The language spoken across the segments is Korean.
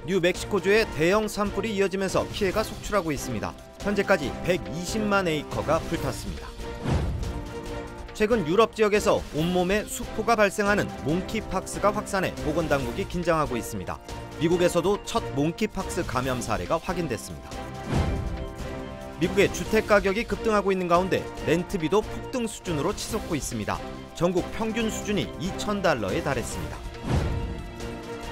뉴멕시코주에 대형 산불이 이어지면서 피해가 속출하고 있습니다. 현재까지 120만 에이커가 불탔습니다. 최근 유럽 지역에서 온몸에 수포가 발생하는 몽키팍스가 확산해 보건당국이 긴장하고 있습니다. 미국에서도 첫 몽키팍스 감염 사례가 확인됐습니다. 미국의 주택 가격이 급등하고 있는 가운데 렌트비도 폭등 수준으로 치솟고 있습니다. 전국 평균 수준이 $2,000에 달했습니다.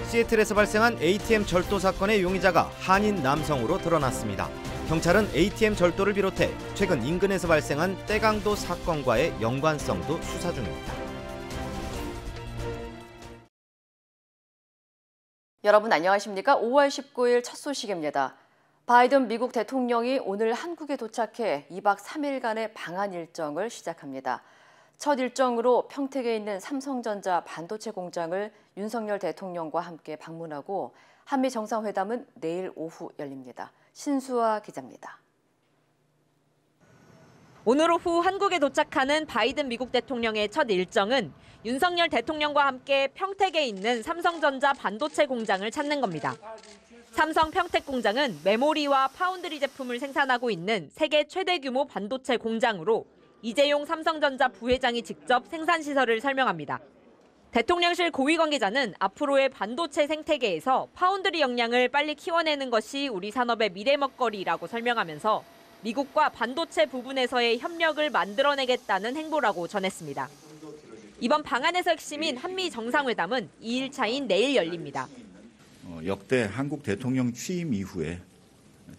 시애틀에서 발생한 ATM 절도 사건의 용의자가 한인 남성으로 드러났습니다. 경찰은 ATM 절도를 비롯해 최근 인근에서 발생한 떼강도 사건과의 연관성도 수사 중입니다. 여러분 안녕하십니까? 5월 19일 첫 소식입니다. 바이든 미국 대통령이 오늘 한국에 도착해 2박 3일간의 방한 일정을 시작합니다. 첫 일정으로 평택에 있는 삼성전자 반도체 공장을 윤석열 대통령과 함께 방문하고 한미 정상회담은 내일 오후 열립니다. 신수아 기자입니다. 오늘 오후 한국에 도착하는 바이든 미국 대통령의 첫 일정은 윤석열 대통령과 함께 평택에 있는 삼성전자 반도체 공장을 찾는 겁니다. 삼성 평택 공장은 메모리와 파운드리 제품을 생산하고 있는 세계 최대 규모 반도체 공장으로 이재용 삼성전자 부회장이 직접 생산 시설을 설명합니다. 대통령실 고위 관계자는 앞으로의 반도체 생태계에서 파운드리 역량을 빨리 키워내는 것이 우리 산업의 미래 먹거리라고 설명하면서 미국과 반도체 부분에서의 협력을 만들어내겠다는 행보라고 전했습니다. 이번 방안에서 핵심인 한미 정상회담은 2일차인 내일 열립니다. 역대 한국 대통령 취임 이후에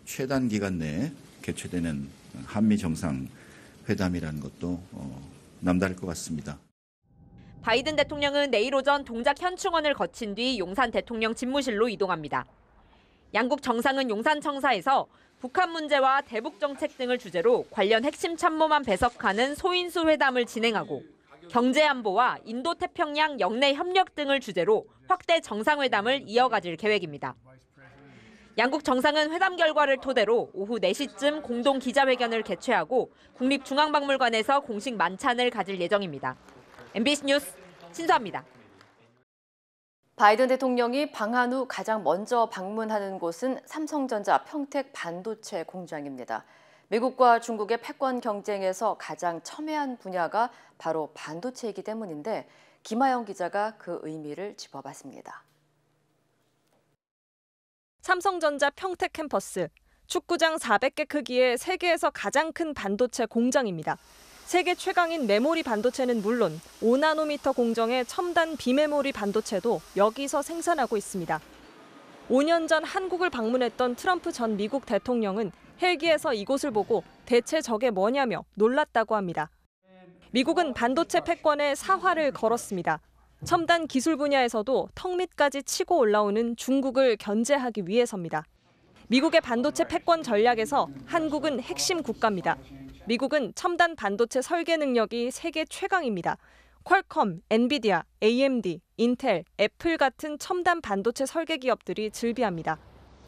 최단 기간 내에 개최되는 한미 정상회담이라는 것도 남다를 것 같습니다. 바이든 대통령은 내일 오전 동작 현충원을 거친 뒤 용산 대통령 집무실로 이동합니다. 양국 정상은 용산 청사에서 북한 문제와 대북 정책 등을 주제로 관련 핵심 참모만 배석하는 소인수 회담을 진행하고 경제 안보와 인도태평양 영내 협력 등을 주제로 확대 정상회담을 이어가질 계획입니다. 양국 정상은 회담 결과를 토대로 오후 4시쯤 공동 기자회견을 개최하고 국립중앙박물관에서 공식 만찬을 가질 예정입니다. MBC 뉴스 신수아입니다. 바이든 대통령이 방한 후 가장 먼저 방문하는 곳은 삼성전자 평택 반도체 공장입니다. 미국과 중국의 패권 경쟁에서 가장 첨예한 분야가 바로 반도체이기 때문인데 김하영 기자가 그 의미를 짚어봤습니다. 삼성전자 평택 캠퍼스, 축구장 400개 크기의 세계에서 가장 큰 반도체 공장입니다. 세계 최강인 메모리 반도체는 물론 5나노미터 공정의 첨단 비메모리 반도체도 여기서 생산하고 있습니다. 5년 전 한국을 방문했던 트럼프 전 미국 대통령은 헬기에서 이곳을 보고 대체 저게 뭐냐며 놀랐다고 합니다. 미국은 반도체 패권에 사활을 걸었습니다. 첨단 기술 분야에서도 턱 밑까지 치고 올라오는 중국을 견제하기 위해서입니다. 미국의 반도체 패권 전략에서 한국은 핵심 국가입니다. 미국은 첨단 반도체 설계 능력이 세계 최강입니다. 퀄컴, 엔비디아, AMD, 인텔, 애플 같은 첨단 반도체 설계 기업들이 즐비합니다.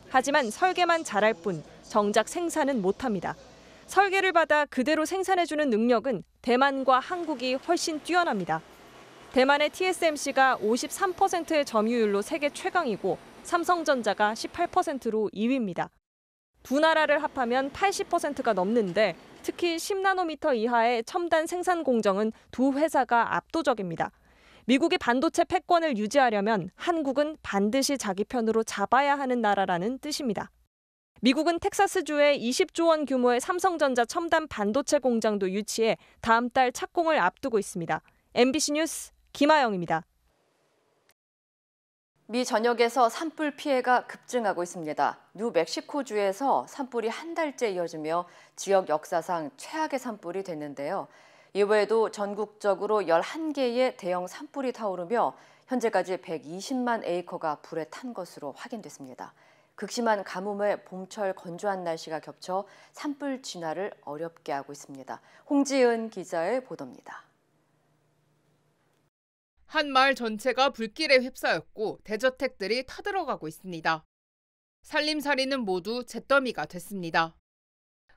하지만 설계만 잘할 뿐 정작 생산은 못합니다. 설계를 받아 그대로 생산해주는 능력은 대만과 한국이 훨씬 뛰어납니다. 대만의 TSMC가 53%의 점유율로 세계 최강이고 삼성전자가 18%로 2위입니다. 두 나라를 합하면 80%가 넘는데 특히 10나노미터 이하의 첨단 생산 공정은 두 회사가 압도적입니다. 미국이 반도체 패권을 유지하려면 한국은 반드시 자기 편으로 잡아야 하는 나라라는 뜻입니다. 미국은 텍사스주에 20조 원 규모의 삼성전자 첨단 반도체 공장도 유치해 다음 달 착공을 앞두고 있습니다. MBC 뉴스 김하영입니다. 미 전역에서 산불 피해가 급증하고 있습니다. 뉴멕시코주에서 산불이 한 달째 이어지며 지역 역사상 최악의 산불이 됐는데요. 이외에도 전국적으로 11개의 대형 산불이 타오르며 현재까지 120만 에이커가 불에 탄 것으로 확인됐습니다. 극심한 가뭄에 봄철 건조한 날씨가 겹쳐 산불 진화를 어렵게 하고 있습니다. 홍지은 기자의 보도입니다. 한 마을 전체가 불길에 휩싸였고 대저택들이 타들어가고 있습니다. 살림살이는 모두 잿더미가 됐습니다.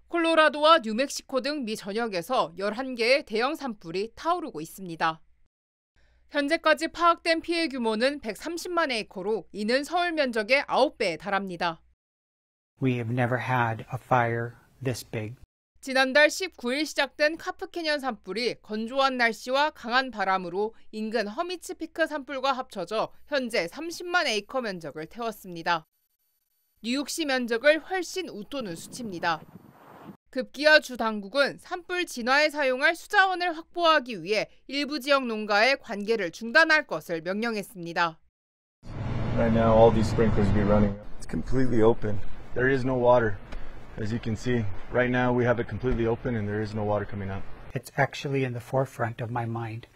콜로라도와 뉴멕시코 등 미 전역에서 11개의 대형 산불이 타오르고 있습니다. 현재까지 파악된 피해 규모는 130만 에이커로 이는 서울 면적의 9배에 달합니다. We have never had a fire this big. 지난달 19일 시작된 카프캐년 산불이 건조한 날씨와 강한 바람으로 인근 허미츠 피크 산불과 합쳐져 현재 30만 에이커 면적을 태웠습니다. 뉴욕시 면적을 훨씬 웃도는 수치입니다. 급기야 주 당국은 산불 진화에 사용할 수자원을 확보하기 위해 일부 지역 농가의 관계를 중단할 것을 명령했습니다. Right now, all these sprinklers be running. It's completely open. There is no water. As you can see, right now we have it completely open and there is no water coming out. It's actually in the forefront of my mind.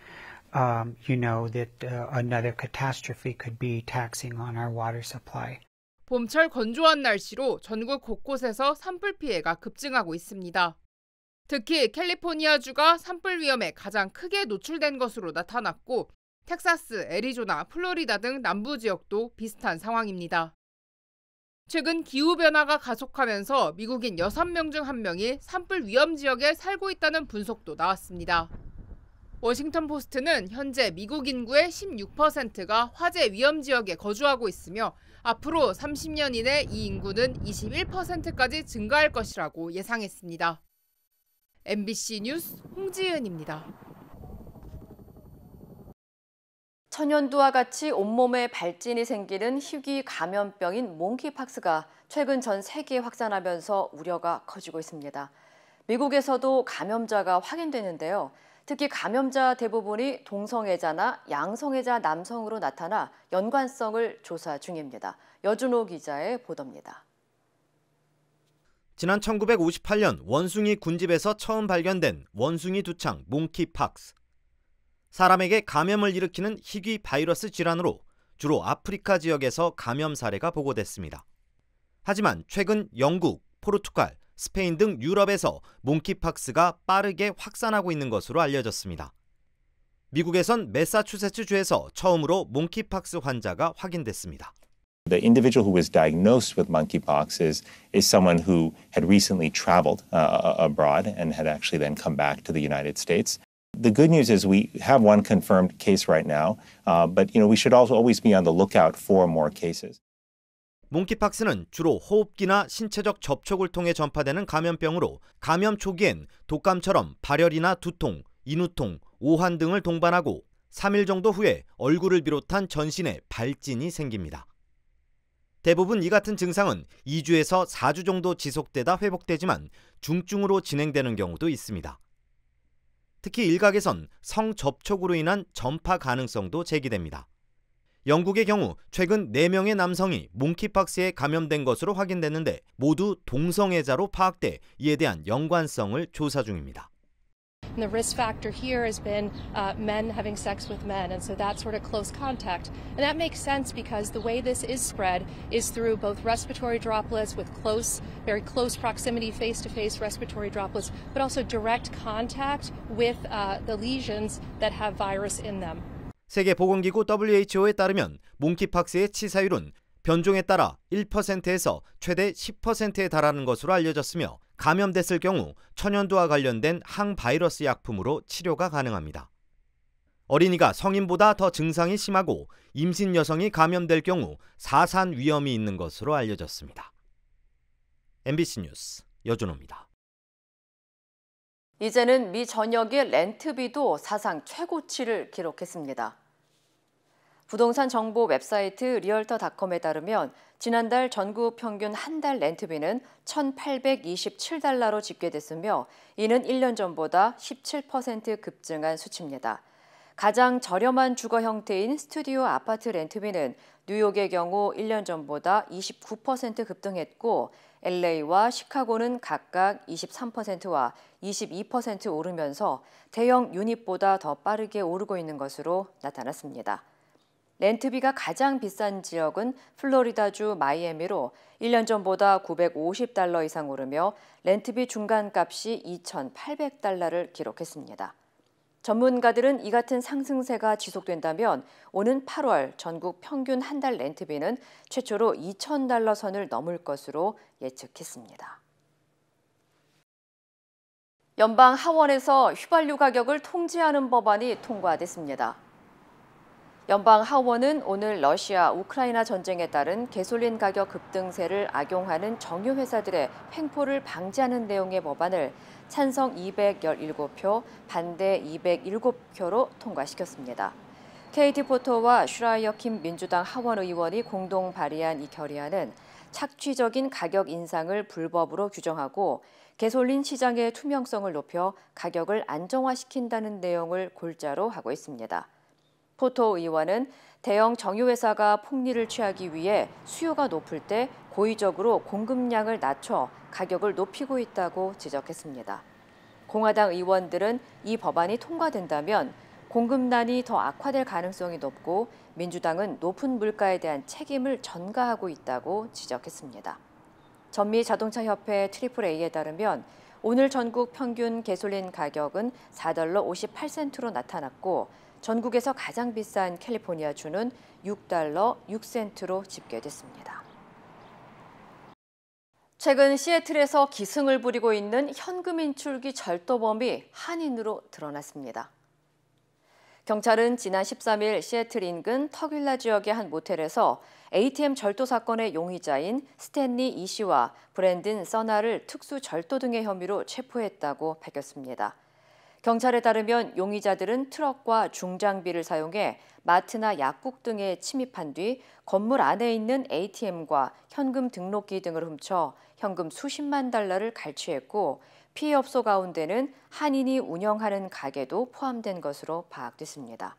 You know that another catastrophe could be taxing on our water supply. 봄철 건조한 날씨로 전국 곳곳에서 산불 피해가 급증하고 있습니다. 특히 캘리포니아주가 산불 위험에 가장 크게 노출된 것으로 나타났고 텍사스, 애리조나, 플로리다 등 남부 지역도 비슷한 상황입니다. 최근 기후변화가 가속하면서 미국인 6명 중 1명이 산불 위험 지역에 살고 있다는 분석도 나왔습니다. 워싱턴 포스트는 현재 미국 인구의 16%가 화재 위험 지역에 거주하고 있으며 앞으로 30년 이내 이 인구는 21%까지 증가할 것이라고 예상했습니다. MBC 뉴스 홍지은입니다. 천연두와 같이 온몸에 발진이 생기는 희귀 감염병인 몽키팍스가 최근 전 세계에 확산하면서 우려가 커지고 있습니다. 미국에서도 감염자가 확인되는데요. 특히 감염자 대부분이 동성애자나 양성애자 남성으로 나타나 연관성을 조사 중입니다. 여준호 기자의 보도입니다. 지난 1958년 원숭이 군집에서 처음 발견된 원숭이 두창 몽키팍스. 사람에게 감염을 일으키는 희귀 바이러스 질환으로 주로 아프리카 지역에서 감염 사례가 보고됐습니다. 하지만 최근 영국, 포르투갈, 스페인 등 유럽에서 몽키팍스가 빠르게 확산하고 있는 것으로 알려졌습니다. 미국에선 매사추세츠주에서 처음으로 몽키팍스 환자가 확인됐습니다. The individual who was diagnosed with monkeypox is someone who had recently traveled abroad and had actually then come back to the United States. The good news is we have one confirmed case right now, but we should also always be on the lookout for more cases. 몽키팍스는 주로 호흡기나 신체적 접촉을 통해 전파되는 감염병으로 감염 초기엔 독감처럼 발열이나 두통, 인후통, 오한 등을 동반하고 3일 정도 후에 얼굴을 비롯한 전신에 발진이 생깁니다. 대부분 이 같은 증상은 2주에서 4주 정도 지속되다 회복되지만 중증으로 진행되는 경우도 있습니다. 특히 일각에선 성접촉으로 인한 전파 가능성도 제기됩니다. 영국의 경우 최근 4명의 남성이 몽키팍스에 감염된 것으로 확인됐는데 모두 동성애자로 파악돼 이에 대한 연관성을 조사 중입니다. And the risk factor here has been men having sex with men, and so that sort of close contact. And that makes sense because the way this is spread is through both respiratory droplets with very close proximity, face-to-face respiratory droplets, but also direct contact with the lesions that have virus in them. 세계보건기구 WHO에 따르면 몽키팍스의 치사율은 변종에 따라 1%에서 최대 10%에 달하는 것으로 알려졌으며 감염됐을 경우 천연두와 관련된 항바이러스 약품으로 치료가 가능합니다. 어린이가 성인보다 더 증상이 심하고 임신 여성이 감염될 경우 사산 위험이 있는 것으로 알려졌습니다. MBC 뉴스 여준호입니다. 이제는 미 전역의 렌트비도 사상 최고치를 기록했습니다. 부동산 정보 웹사이트 리얼터닷컴에 따르면 지난달 전국 평균 한 달 렌트비는 1,827달러로 집계됐으며 이는 1년 전보다 17% 급증한 수치입니다. 가장 저렴한 주거 형태인 스튜디오 아파트 렌트비는 뉴욕의 경우 1년 전보다 29% 급등했고 LA와 시카고는 각각 23%와 22% 오르면서 대형 유닛보다 더 빠르게 오르고 있는 것으로 나타났습니다. 렌트비가 가장 비싼 지역은 플로리다주 마이애미로 1년 전보다 950달러 이상 오르며 렌트비 중간값이 2,800달러를 기록했습니다. 전문가들은 이 같은 상승세가 지속된다면 오는 8월 전국 평균 한 달 렌트비는 최초로 $2,000 선을 넘을 것으로 예측했습니다. 연방 하원에서 휘발유 가격을 통제하는 법안이 통과됐습니다. 연방 하원은 오늘 러시아, 우크라이나 전쟁에 따른 가솔린 가격 급등세를 악용하는 정유 회사들의 횡포를 방지하는 내용의 법안을 찬성 217표, 반대 207표로 통과시켰습니다. 케이티 포터와 슈라이어 킴 민주당 하원 의원이 공동 발의한 이 결의안은 착취적인 가격 인상을 불법으로 규정하고 가솔린 시장의 투명성을 높여 가격을 안정화시킨다는 내용을 골자로 하고 있습니다. 포터 의원은 대형 정유회사가 폭리를 취하기 위해 수요가 높을 때 고의적으로 공급량을 낮춰 가격을 높이고 있다고 지적했습니다. 공화당 의원들은 이 법안이 통과된다면 공급난이 더 악화될 가능성이 높고 민주당은 높은 물가에 대한 책임을 전가하고 있다고 지적했습니다. 전미자동차협회 AAA에 따르면 오늘 전국 평균 가솔린 가격은 $4 58센트로 나타났고 전국에서 가장 비싼 캘리포니아주는 $6 6센트로 집계됐습니다. 최근 시애틀에서 기승을 부리고 있는 현금 인출기 절도범이 한인으로 드러났습니다. 경찰은 지난 13일 시애틀 인근 터길라 지역의 한 모텔에서 ATM 절도 사건의 용의자인 스탠리 이 씨와 브랜든 써나를 특수 절도 등의 혐의로 체포했다고 밝혔습니다. 경찰에 따르면 용의자들은 트럭과 중장비를 사용해 마트나 약국 등에 침입한 뒤 건물 안에 있는 ATM과 현금 등록기 등을 훔쳐 현금 수십만 달러를 갈취했고 피해업소 가운데는 한인이 운영하는 가게도 포함된 것으로 파악됐습니다.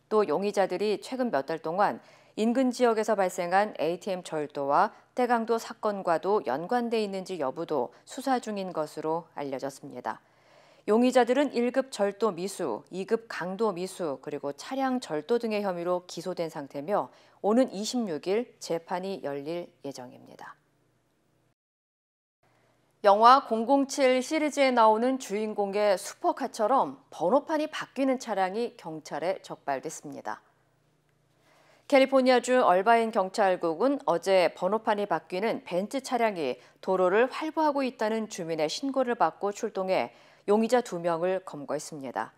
또 용의자들이 최근 몇 달 동안 인근 지역에서 발생한 ATM 절도와 떼강도 사건과도 연관돼 있는지 여부도 수사 중인 것으로 알려졌습니다. 용의자들은 1급 절도 미수, 2급 강도 미수, 그리고 차량 절도 등의 혐의로 기소된 상태며 오는 26일 재판이 열릴 예정입니다. 영화 007 시리즈에 나오는 주인공의 슈퍼카처럼 번호판이 바뀌는 차량이 경찰에 적발됐습니다. 캘리포니아주 얼바인 경찰국은 어제 번호판이 바뀌는 벤츠 차량이 도로를 활보하고 있다는 주민의 신고를 받고 출동해 용의자 2명을 검거했습니다.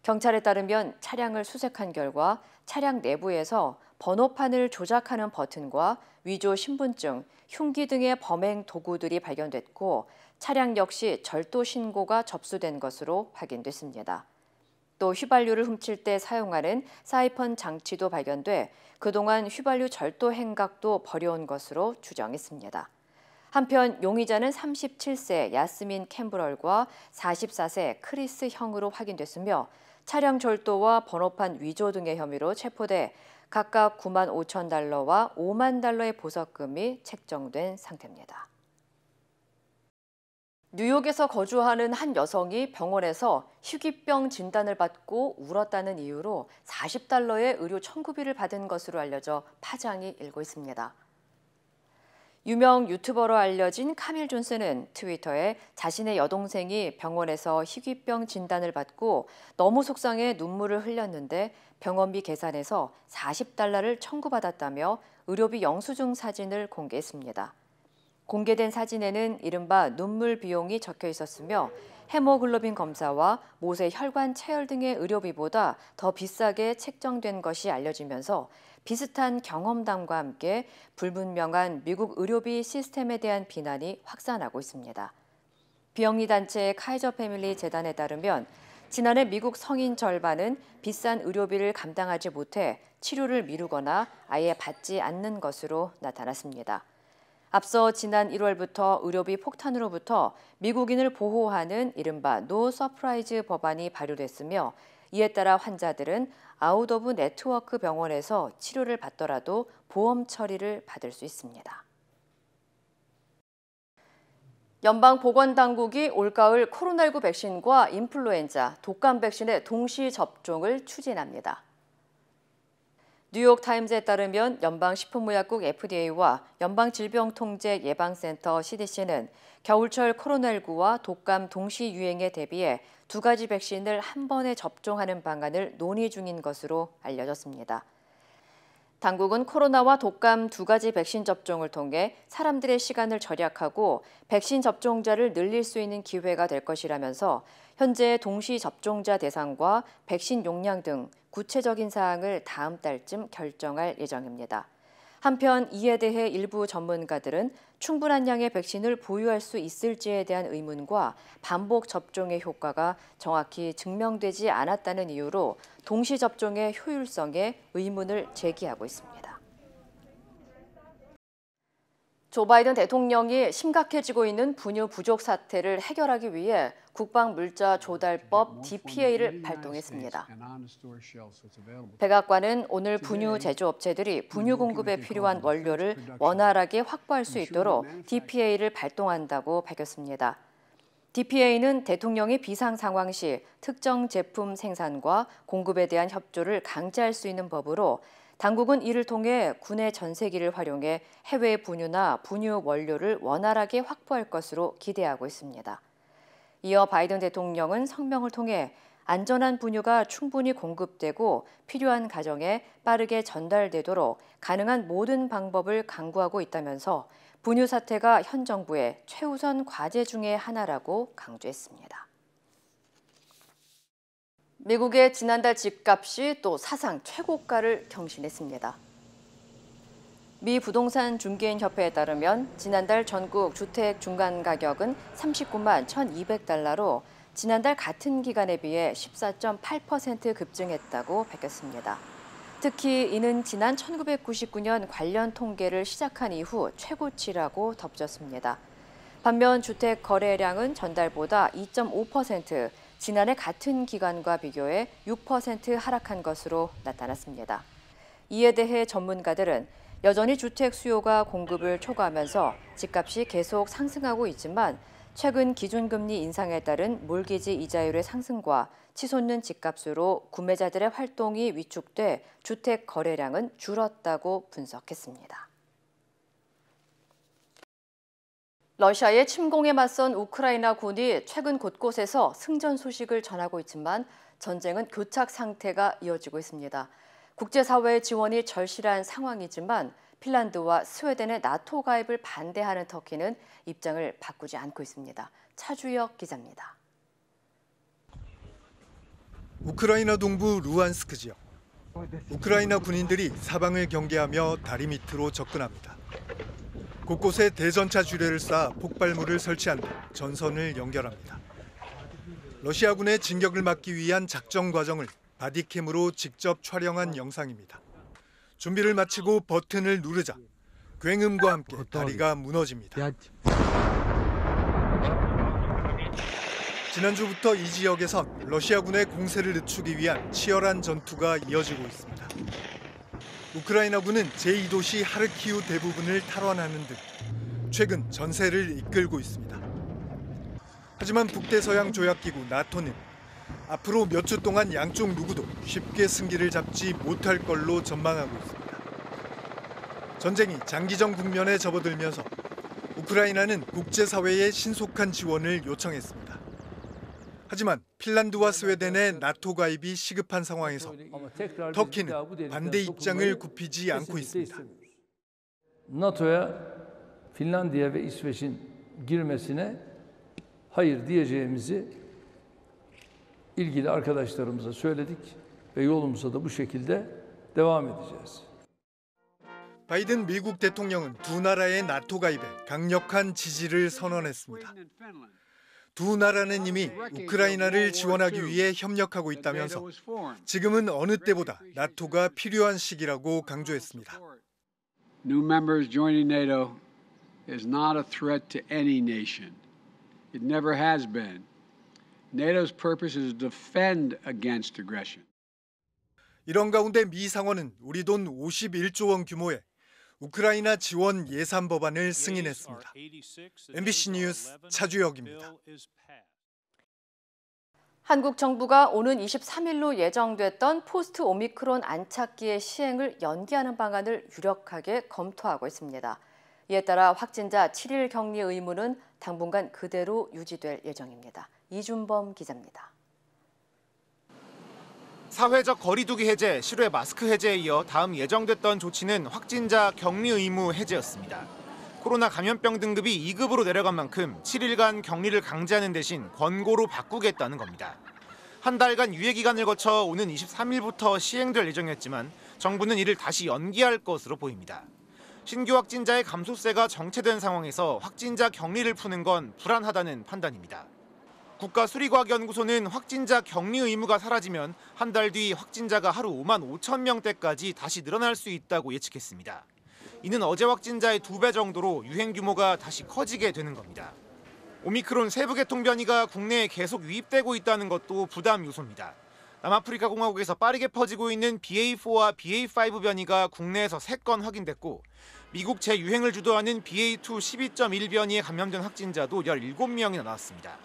경찰에 따르면 차량을 수색한 결과 차량 내부에서 번호판을 조작하는 버튼과 위조 신분증, 흉기 등의 범행 도구들이 발견됐고 차량 역시 절도 신고가 접수된 것으로 확인됐습니다. 또 휘발유를 훔칠 때 사용하는 사이펀 장치도 발견돼 그동안 휘발유 절도 행각도 벌여온 것으로 추정했습니다. 한편 용의자는 37세 야스민 캠브럴과 44세 크리스 형으로 확인됐으며 차량 절도와 번호판 위조 등의 혐의로 체포돼 각각 $9만 5천 달러와 $5만 달러의 보석금이 책정된 상태입니다. 뉴욕에서 거주하는 한 여성이 병원에서 희귀병 진단을 받고 울었다는 이유로 $40의 의료 청구비를 받은 것으로 알려져 파장이 일고 있습니다. 유명 유튜버로 알려진 카밀 존스는 트위터에 자신의 여동생이 병원에서 희귀병 진단을 받고 너무 속상해 눈물을 흘렸는데 병원비 계산에서 $40를 청구받았다며 의료비 영수증 사진을 공개했습니다. 공개된 사진에는 이른바 눈물 비용이 적혀 있었으며 헤모글로빈 검사와 모세 혈관 체열 등의 의료비보다 더 비싸게 책정된 것이 알려지면서 비슷한 경험담과 함께 불분명한 미국 의료비 시스템에 대한 비난이 확산하고 있습니다. 비영리 단체 카이저 패밀리 재단에 따르면 지난해 미국 성인 절반은 비싼 의료비를 감당하지 못해 치료를 미루거나 아예 받지 않는 것으로 나타났습니다. 앞서 지난 1월부터 의료비 폭탄으로부터 미국인을 보호하는 이른바 노 서프라이즈 법안이 발효됐으며 이에 따라 환자들은 아웃 오브 네트워크 병원에서 치료를 받더라도 보험 처리를 받을 수 있습니다. 연방보건당국이 올가을 코로나19 백신과 인플루엔자, 독감 백신의 동시 접종을 추진합니다. 뉴욕타임즈에 따르면 연방식품의약국 FDA와 연방질병통제예방센터 CDC는 겨울철 코로나19와 독감 동시 유행에 대비해 2가지 백신을 한 번에 접종하는 방안을 논의 중인 것으로 알려졌습니다. 당국은 코로나와 독감 2가지 백신 접종을 통해 사람들의 시간을 절약하고 백신 접종자를 늘릴 수 있는 기회가 될 것이라면서 현재 동시 접종자 대상과 백신 용량 등 구체적인 사항을 다음 달쯤 결정할 예정입니다. 한편 이에 대해 일부 전문가들은 충분한 양의 백신을 보유할 수 있을지에 대한 의문과 반복 접종의 효과가 정확히 증명되지 않았다는 이유로 동시 접종의 효율성에 의문을 제기하고 있습니다. 조 바이든 대통령이 심각해지고 있는 분유 부족 사태를 해결하기 위해 국방물자조달법 DPA를 발동했습니다. 백악관은 오늘 분유 제조업체들이 분유 공급에 필요한 원료를 원활하게 확보할 수 있도록 DPA를 발동한다고 밝혔습니다. DPA는 대통령이 비상 상황 시 특정 제품 생산과 공급에 대한 협조를 강제할 수 있는 법으로 당국은 이를 통해 군의 전세기를 활용해 해외 분유나 분유 원료를 원활하게 확보할 것으로 기대하고 있습니다. 이어 바이든 대통령은 성명을 통해 안전한 분유가 충분히 공급되고 필요한 가정에 빠르게 전달되도록 가능한 모든 방법을 강구하고 있다면서 분유 사태가 현 정부의 최우선 과제 중의 하나라고 강조했습니다. 미국의 지난달 집값이 또 사상 최고가를 경신했습니다. 미 부동산 중개인 협회에 따르면 지난달 전국 주택 중간 가격은 39만 1,200달러로 지난달 같은 기간에 비해 14.8% 급증했다고 밝혔습니다. 특히 이는 지난 1999년 관련 통계를 시작한 이후 최고치라고 덧붙였습니다. 반면 주택 거래량은 전달보다 2.5%, 지난해 같은 기간과 비교해 6% 하락한 것으로 나타났습니다. 이에 대해 전문가들은 여전히 주택 수요가 공급을 초과하면서 집값이 계속 상승하고 있지만 최근 기준금리 인상에 따른 몰기지 이자율의 상승과 치솟는 집값으로 구매자들의 활동이 위축돼 주택 거래량은 줄었다고 분석했습니다. 러시아의 침공에 맞선 우크라이나 군이 최근 곳곳에서 승전 소식을 전하고 있지만 전쟁은 교착 상태가 이어지고 있습니다. 국제사회의 지원이 절실한 상황이지만 핀란드와 스웨덴의 나토 가입을 반대하는 터키는 입장을 바꾸지 않고 있습니다. 차주혁 기자입니다. 우크라이나 동부 루안스크 지역. 우크라이나 군인들이 사방을 경계하며 다리 밑으로 접근합니다. 곳곳에 대전차 주례를 쌓아 폭발물을 설치한 뒤 전선을 연결합니다. 러시아군의 진격을 막기 위한 작전 과정을 바디캠으로 직접 촬영한 영상입니다. 준비를 마치고 버튼을 누르자 굉음과 함께 다리가 무너집니다. 지난주부터 이 지역에선 러시아군의 공세를 늦추기 위한 치열한 전투가 이어지고 있습니다. 우크라이나군은 제2도시 하르키우 대부분을 탈환하는 등 최근 전세를 이끌고 있습니다. 하지만 북대서양 조약기구 나토는 앞으로 몇 주 동안 양쪽 누구도 쉽게 승기를 잡지 못할 걸로 전망하고 있습니다. 전쟁이 장기전 국면에 접어들면서 우크라이나는 국제사회의 신속한 지원을 요청했습니다. 하지만 핀란드와 스웨덴의 나토 가입이 시급한 상황에서 터키는 반대 입장을 굽히지 않고 있습니다. NATO'ya Finlandiya ve İsveç'in girmesine hayır diyeceğimizi ilgili arkadaşlarımıza söyledik ve yolumuza da bu şekilde devam edeceğiz. 바이든 미국 대통령은 두 나라의 나토 가입에 강력한 지지를 선언했습니다. 두 나라는 이미 우크라이나를 지원하기 위해 협력하고 있다면서 지금은 어느 때보다 나토가 필요한 시기라고 강조했습니다. New members joining NATO is not a threat to any nation. It never has been. NATO's purpose is to defend against aggression. 이런 가운데 미 상원은 우리 돈 51조 원 규모의 우크라이나 지원 예산 법안을 승인했습니다. MBC 뉴스 차주혁입니다. 한국 정부가 오는 23일로 예정됐던 포스트 오미크론 안착기의 시행을 연기하는 방안을 유력하게 검토하고 있습니다. 이에 따라 확진자 7일 격리 의무는 당분간 그대로 유지될 예정입니다. 이준범 기자입니다. 사회적 거리두기 해제, 실외 마스크 해제에 이어 다음 예정됐던 조치는 확진자 격리 의무 해제였습니다. 코로나 감염병 등급이 2급으로 내려간 만큼 7일간 격리를 강제하는 대신 권고로 바꾸겠다는 겁니다. 한 달간 유예 기간을 거쳐 오는 23일부터 시행될 예정이었지만 정부는 이를 다시 연기할 것으로 보입니다. 신규 확진자의 감소세가 정체된 상황에서 확진자 격리를 푸는 건 불안하다는 판단입니다. 국가수리과학연구소는 확진자 격리 의무가 사라지면 한 달 뒤 확진자가 하루 5만 5천 명대까지 다시 늘어날 수 있다고 예측했습니다. 이는 어제 확진자의 2배 정도로 유행 규모가 다시 커지게 되는 겁니다. 오미크론 세부 계통 변이가 국내에 계속 유입되고 있다는 것도 부담 요소입니다. 남아프리카 공화국에서 빠르게 퍼지고 있는 BA4와 BA5 변이가 국내에서 3건 확인됐고 미국 재유행을 주도하는 BA2 12.1 변이에 감염된 확진자도 17명이나 나왔습니다.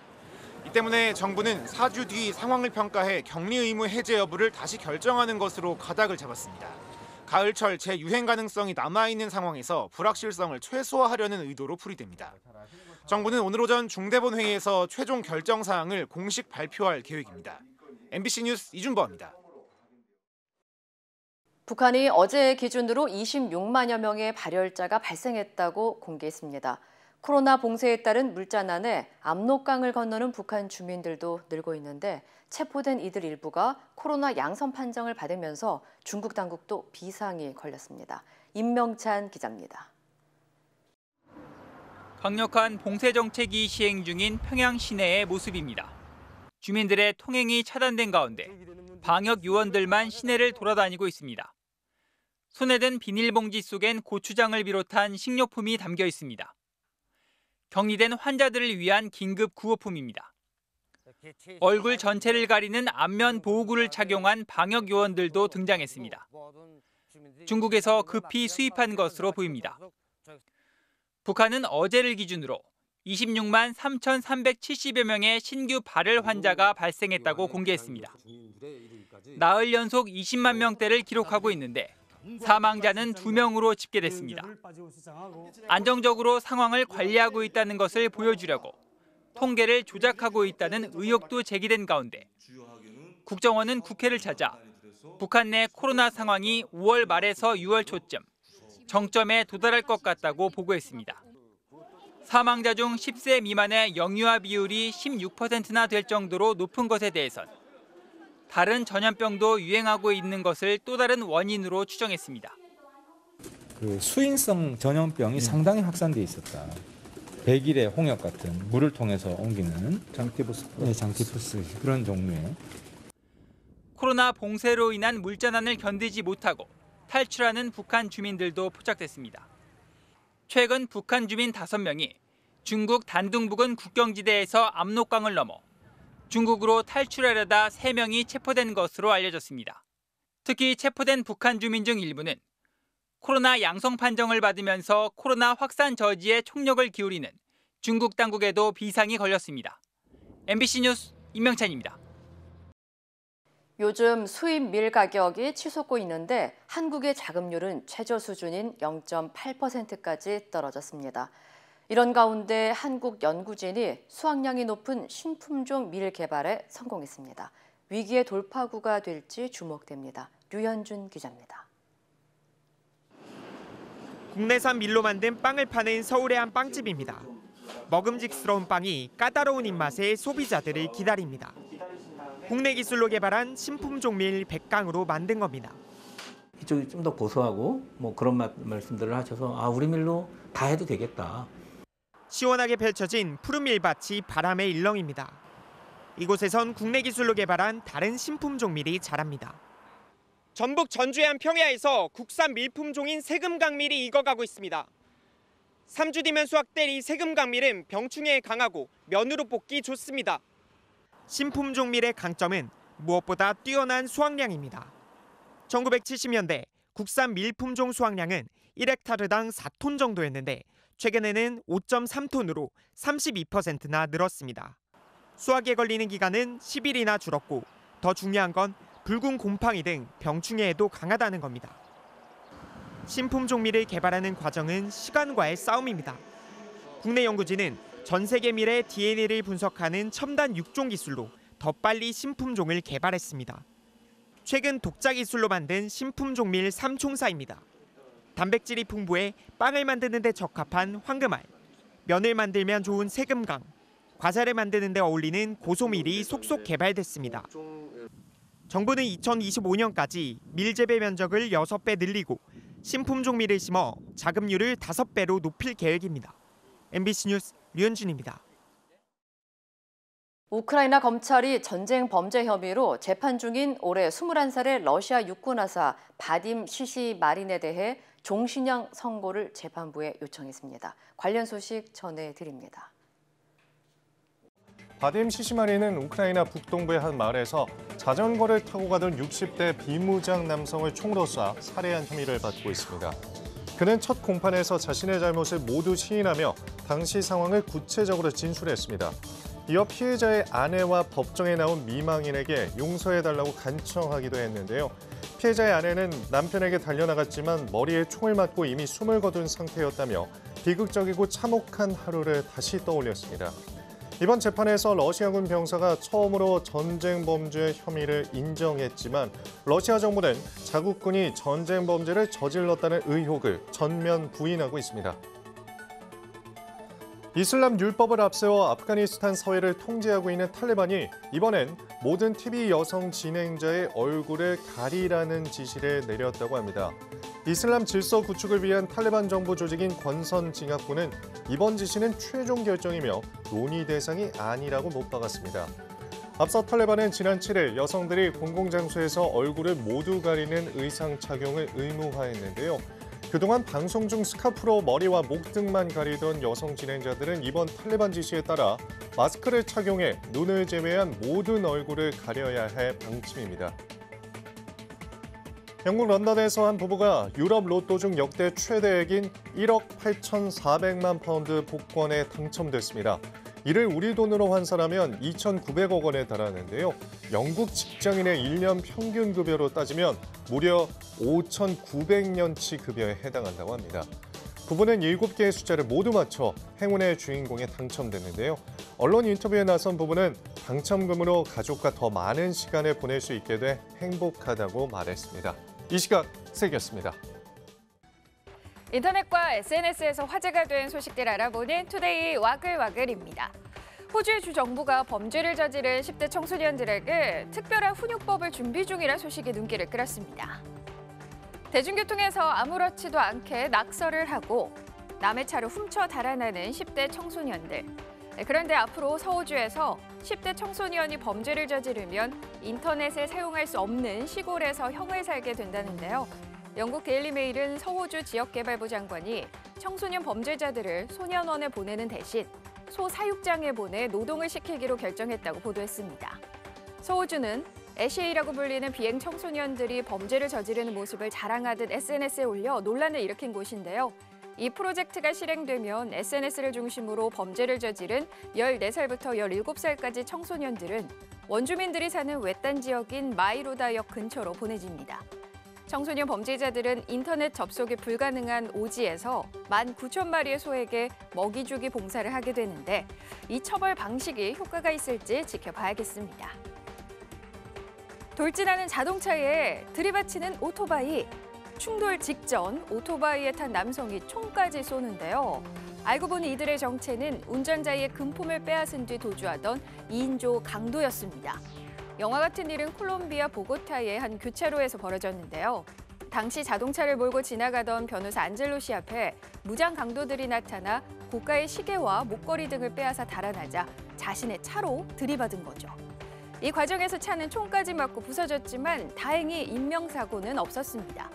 이 때문에 정부는 4주 뒤 상황을 평가해 격리 의무 해제 여부를 다시 결정하는 것으로 가닥을 잡았습니다. 가을철 재유행 가능성이 남아있는 상황에서 불확실성을 최소화하려는 의도로 풀이됩니다. 정부는 오늘 오전 중대본 회의에서 최종 결정 사항을 공식 발표할 계획입니다. MBC 뉴스 이준범입니다. 북한이 어제 기준으로 26만여 명의 발열자가 발생했다고 공개했습니다. 코로나 봉쇄에 따른 물자난에 압록강을 건너는 북한 주민들도 늘고 있는데 체포된 이들 일부가 코로나 양성 판정을 받으면서 중국 당국도 비상이 걸렸습니다. 임명찬 기자입니다. 강력한 봉쇄 정책이 시행 중인 평양 시내의 모습입니다. 주민들의 통행이 차단된 가운데 방역 요원들만 시내를 돌아다니고 있습니다. 손에 든 비닐봉지 속엔 고추장을 비롯한 식료품이 담겨 있습니다. 격리된 환자들을 위한 긴급 구호품입니다. 얼굴 전체를 가리는 안면 보호구를 착용한 방역 요원들도 등장했습니다. 중국에서 급히 수입한 것으로 보입니다. 북한은 어제를 기준으로 26만 3,370여 명의 신규 발열 환자가 발생했다고 공개했습니다. 나흘 연속 20만 명대를 기록하고 있는데 사망자는 2명으로 집계됐습니다. 안정적으로 상황을 관리하고 있다는 것을 보여주려고 통계를 조작하고 있다는 의혹도 제기된 가운데 국정원은 국회를 찾아 북한 내 코로나 상황이 5월 말에서 6월 초쯤 정점에 도달할 것 같다고 보고했습니다. 사망자 중 10세 미만의 영유아 비율이 16%나 될 정도로 높은 것에 대해선 다른 전염병도 유행하고 있는 것을 또 다른 원인으로 추정했습니다. 그 수인성 전염병이 상당히 확산돼 있었다. 백일의 홍역 같은 물을 통해서 옮기는 장티푸스 그런 종류의. 코로나 봉쇄로 인한 물자난을 견디지 못하고 탈출하는 북한 주민들도 포착됐습니다. 최근 북한 주민 5명이 중국 단둥 부근 국경지대에서 압록강을 넘어 중국으로 탈출하려다 3명이 체포된 것으로 알려졌습니다. 특히 체포된 북한 주민 중 일부는 코로나 양성 판정을 받으면서 코로나 확산 저지에 총력을 기울이는 중국 당국에도 비상이 걸렸습니다. MBC 뉴스 임명찬입니다. 요즘 수입 밀 가격이 치솟고 있는데 한국의 자급률은 최저 수준인 0.8%까지 떨어졌습니다. 이런 가운데 한국 연구진이 수확량이 높은 신품종 밀 개발에 성공했습니다. 위기의 돌파구가 될지 주목됩니다. 류현준 기자입니다. 국내산 밀로 만든 빵을 파는 서울의 한 빵집입니다. 먹음직스러운 빵이 까다로운 입맛에 소비자들을 기다립니다. 국내 기술로 개발한 신품종 밀 100강으로 만든 겁니다. 이쪽이 좀 더 고소하고 그런 말씀들을 하셔서 우리 밀로 다 해도 되겠다. 시원하게 펼쳐진 푸른 밀밭이 바람의 일렁입니다. 이곳에선 국내 기술로 개발한 다른 신품종 밀이 자랍니다. 전북 전주의 한 평야에서 국산 밀품종인 세금강밀이 익어가고 있습니다. 3주 뒤면 수확될 이 세금강밀은 병충해에 강하고 면으로 볶기 좋습니다. 신품종 밀의 강점은 무엇보다 뛰어난 수확량입니다. 1970년대 국산 밀품종 수확량은 1헥타르당 4톤 정도였는데 최근에는 5.3톤으로 32%나 늘었습니다. 수확에 걸리는 기간은 10일이나 줄었고 더 중요한 건 붉은 곰팡이 등 병충해에도 강하다는 겁니다. 신품 종밀을 개발하는 과정은 시간과의 싸움입니다. 국내 연구진은 전 세계 밀의 DNA를 분석하는 첨단 육종 기술로 더 빨리 신품종을 개발했습니다. 최근 독자 기술로 만든 신품종밀 3총사입니다. 단백질이 풍부해 빵을 만드는 데 적합한 황금알, 면을 만들면 좋은 세금강, 과자를 만드는 데 어울리는 고소밀이 속속 개발됐습니다. 정부는 2025년까지 밀 재배 면적을 6배 늘리고 신품종 밀을 심어 자급률을 5배로 높일 계획입니다. MBC 뉴스 류현준입니다. 우크라이나 검찰이 전쟁 범죄 혐의로 재판 중인 올해 21살의 러시아 육군하사 바딤 시시마린에 대해 종신형 선고를 재판부에 요청했습니다. 관련 소식 전해드립니다. 바딤 시시마린은 우크라이나 북동부의 한 마을에서 자전거를 타고 가던 60대 비무장 남성을 총으로 쏴 살해한 혐의를 받고 있습니다. 그는 첫 공판에서 자신의 잘못을 모두 시인하며 당시 상황을 구체적으로 진술했습니다. 이어 피해자의 아내와 법정에 나온 미망인에게 용서해달라고 간청하기도 했는데요. 피해자의 아내는 남편에게 달려나갔지만 머리에 총을 맞고 이미 숨을 거둔 상태였다며 비극적이고 참혹한 하루를 다시 떠올렸습니다. 이번 재판에서 러시아군 병사가 처음으로 전쟁 범죄 혐의를 인정했지만 러시아 정부는 자국군이 전쟁 범죄를 저질렀다는 의혹을 전면 부인하고 있습니다. 이슬람 율법을 앞세워 아프가니스탄 사회를 통제하고 있는 탈레반이 이번엔 모든 TV 여성 진행자의 얼굴을 가리라는 지시를 내렸다고 합니다. 이슬람 질서 구축을 위한 탈레반 정부 조직인 권선징악부는 이번 지시는 최종 결정이며 논의 대상이 아니라고 못 박았습니다. 앞서 탈레반은 지난 7일 여성들이 공공장소에서 얼굴을 모두 가리는 의상 착용을 의무화했는데요. 그동안 방송 중 스카프로 머리와 목 등만 가리던 여성 진행자들은 이번 탈레반 지시에 따라 마스크를 착용해 눈을 제외한 모든 얼굴을 가려야 할 방침입니다. 영국 런던에서 한 부부가 유럽 로또 중 역대 최대액인 1억 8,400만 파운드 복권에 당첨됐습니다. 이를 우리 돈으로 환산하면 2,900억 원에 달하는데요. 영국 직장인의 1년 평균 급여로 따지면 무려 5,900년치 급여에 해당한다고 합니다. 부부는 7개의 숫자를 모두 맞춰 행운의 주인공에 당첨됐는데요. 언론 인터뷰에 나선 부부는 당첨금으로 가족과 더 많은 시간을 보낼 수 있게 돼 행복하다고 말했습니다. 이 시각 세계였습니다. 인터넷과 SNS에서 화제가 된 소식들 알아보는 투데이 와글와글입니다. 호주의 주 정부가 범죄를 저지른 10대 청소년들에게 특별한 훈육법을 준비 중이라 소식이 눈길을 끌었습니다. 대중교통에서 아무렇지도 않게 낙서를 하고 남의 차를 훔쳐 달아나는 10대 청소년들. 그런데 앞으로 서호주에서 10대 청소년이 범죄를 저지르면 인터넷을 사용할 수 없는 시골에서 형을 살게 된다는데요. 영국 데일리메일은 서호주 지역개발부 장관이 청소년 범죄자들을 소년원에 보내는 대신 소사육장에 보내 노동을 시키기로 결정했다고 보도했습니다. 서호주는 애쉬라고 불리는 비행 청소년들이 범죄를 저지르는 모습을 자랑하듯 SNS에 올려 논란을 일으킨 곳인데요. 이 프로젝트가 실행되면 SNS를 중심으로 범죄를 저지른 14살부터 17살까지 청소년들은 원주민들이 사는 외딴 지역인 마이로다역 근처로 보내집니다. 청소년 범죄자들은 인터넷 접속이 불가능한 오지에서 19,000마리의 소에게 먹이 주기 봉사를 하게 되는데 이 처벌 방식이 효과가 있을지 지켜봐야겠습니다. 돌진하는 자동차에 들이받치는 오토바이. 충돌 직전 오토바이에 탄 남성이 총까지 쏘는데요. 알고 보니 이들의 정체는 운전자의 금품을 빼앗은 뒤 도주하던 2인조 강도였습니다. 영화 같은 일은 콜롬비아 보고타의 한 교차로에서 벌어졌는데요. 당시 자동차를 몰고 지나가던 변호사 안젤로 씨 앞에 무장 강도들이 나타나 고가의 시계와 목걸이 등을 빼앗아 달아나자 자신의 차로 들이받은 거죠. 이 과정에서 차는 총까지 맞고 부서졌지만 다행히 인명사고는 없었습니다.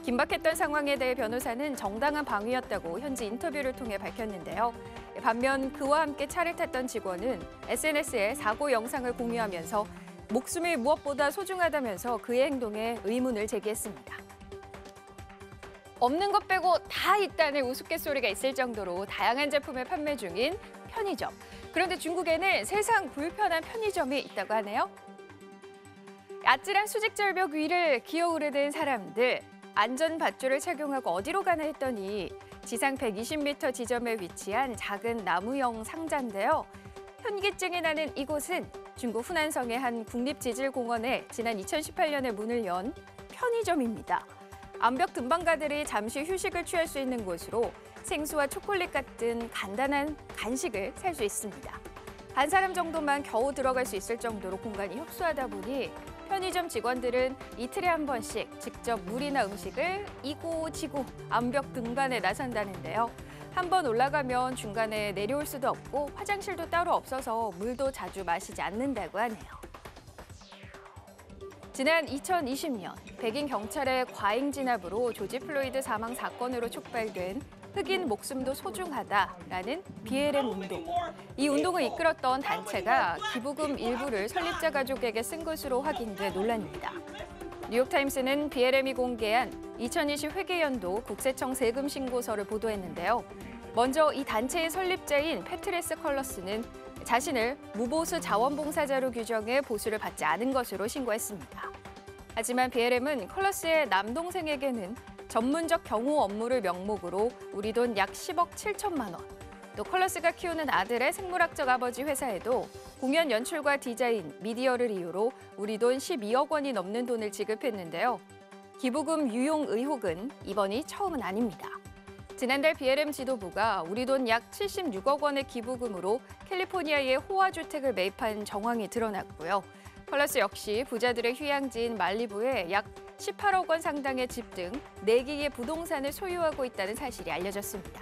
긴박했던 상황에 대해 변호사는 정당한 방위였다고 현지 인터뷰를 통해 밝혔는데요. 반면 그와 함께 차를 탔던 직원은 SNS에 사고 영상을 공유하면서 목숨이 무엇보다 소중하다면서 그의 행동에 의문을 제기했습니다. 없는 것 빼고 다 있다는 우스갯소리가 있을 정도로 다양한 제품을 판매 중인 편의점. 그런데 중국에는 세상 불편한 편의점이 있다고 하네요. 아찔한 수직절벽 위를 기어오르는 사람들. 안전밧줄을 착용하고 어디로 가나 했더니 지상 120m 지점에 위치한 작은 나무형 상자인데요. 현기증이 나는 이곳은 중국 후난성의 한 국립지질공원에 지난 2018년에 문을 연 편의점입니다. 암벽 등반가들이 잠시 휴식을 취할 수 있는 곳으로 생수와 초콜릿 같은 간단한 간식을 살 수 있습니다. 한 사람 정도만 겨우 들어갈 수 있을 정도로 공간이 협소하다 보니 편의점 직원들은 이틀에 한 번씩 직접 물이나 음식을 이고지고 암벽 등반에 나선다는데요. 한 번 올라가면 중간에 내려올 수도 없고 화장실도 따로 없어서 물도 자주 마시지 않는다고 하네요. 지난 2020년 백인 경찰의 과잉 진압으로 조지 플로이드 사망 사건으로 촉발된 흑인 목숨도 소중하다라는 BLM 운동. 이 운동을 이끌었던 단체가 기부금 일부를 설립자 가족에게 쓴 것으로 확인돼 논란입니다. 뉴욕타임스는 BLM이 공개한 2020 회계연도 국세청 세금 신고서를 보도했는데요. 먼저 이 단체의 설립자인 패트리스 컬러스는 자신을 무보수 자원봉사자로 규정해 보수를 받지 않은 것으로 신고했습니다. 하지만 BLM은 컬러스의 남동생에게는 전문적 경호 업무를 명목으로 우리 돈 약 10억 7천만 원, 또 컬러스가 키우는 아들의 생물학적 아버지 회사에도 공연 연출과 디자인, 미디어를 이유로 우리 돈 12억 원이 넘는 돈을 지급했는데요. 기부금 유용 의혹은 이번이 처음은 아닙니다. 지난달 BLM 지도부가 우리 돈 약 76억 원의 기부금으로 캘리포니아의 호화주택을 매입한 정황이 드러났고요. 컬러스 역시 부자들의 휴양지인 말리부에 약 18억 원 상당의 집 등 4개의 부동산을 소유하고 있다는 사실이 알려졌습니다.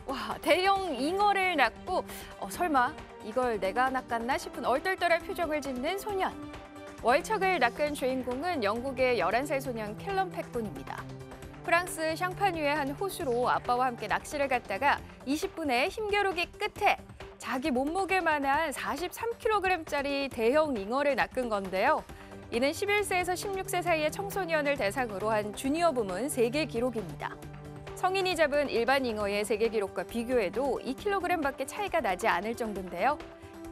와, 대형 잉어를 낳고 설마 이걸 내가 낚았나 싶은 얼떨떨한 표정을 짓는 소년. 월척을 낚은 주인공은 영국의 11살 소년 캘럼 팩 군입니다. 프랑스 샹파뉴의 한 호수로 아빠와 함께 낚시를 갔다가 20분의 힘겨루기 끝에 자기 몸무게만한 43kg짜리 대형 잉어를 낚은 건데요. 이는 11세에서 16세 사이의 청소년을 대상으로 한 주니어 부문 세계 기록입니다. 성인이 잡은 일반 잉어의 세계 기록과 비교해도 2kg밖에 차이가 나지 않을 정도인데요.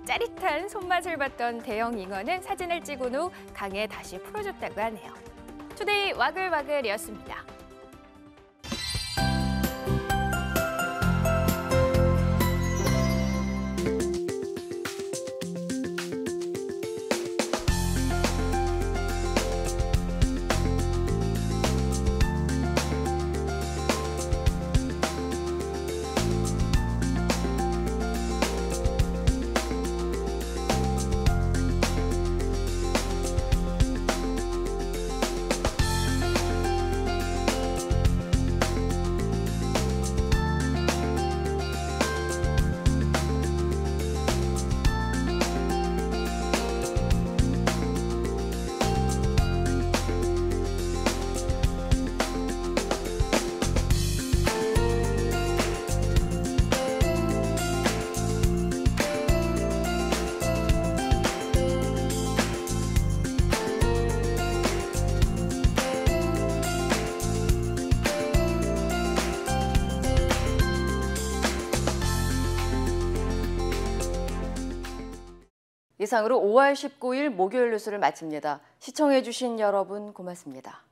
짜릿한 손맛을 봤던 대형 잉어는 사진을 찍은 후 강에 다시 풀어줬다고 하네요. 투데이 와글와글이었습니다. 이상으로 5월 19일 목요일 뉴스를 마칩니다. 시청해주신 여러분 고맙습니다.